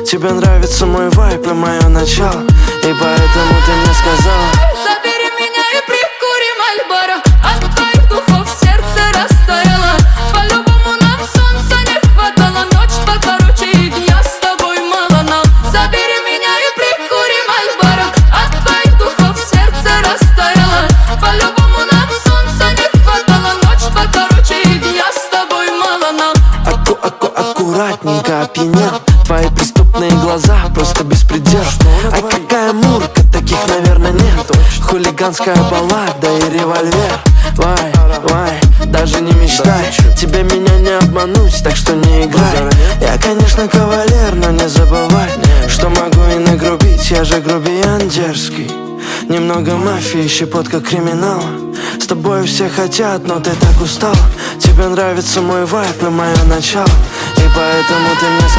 Тебе нравится мой вайб и мое начало, и поэтому ты мне сказала: забери меня и прикури Мальборо. От твоих духов сердце растаяло. По-любому нам солнца не хватало. Ночь покороче и дня с тобой мало нам. Забери меня и прикури Мальборо. От твоих духов сердце растаяло. По-любому нам солнца не хватало. Ночь покороче и дня с тобой мало нам. Аккуратненько опьянел. Твои преступные глаза, просто беспредел. Ай, какая мурка, таких, наверное, нет. Хулиганская баллада и револьвер. Вай, даже не мечтай. Тебе меня не обмануть, так что не играй. Я, конечно, кавалер, но не забывай, что могу и нагрубить, я же грубиян дерзкий. Немного мафии, щепотка криминала. С тобой все хотят, но ты так устала. Тебе нравится мой вайб и мое начало, и поэтому ты мне сказала: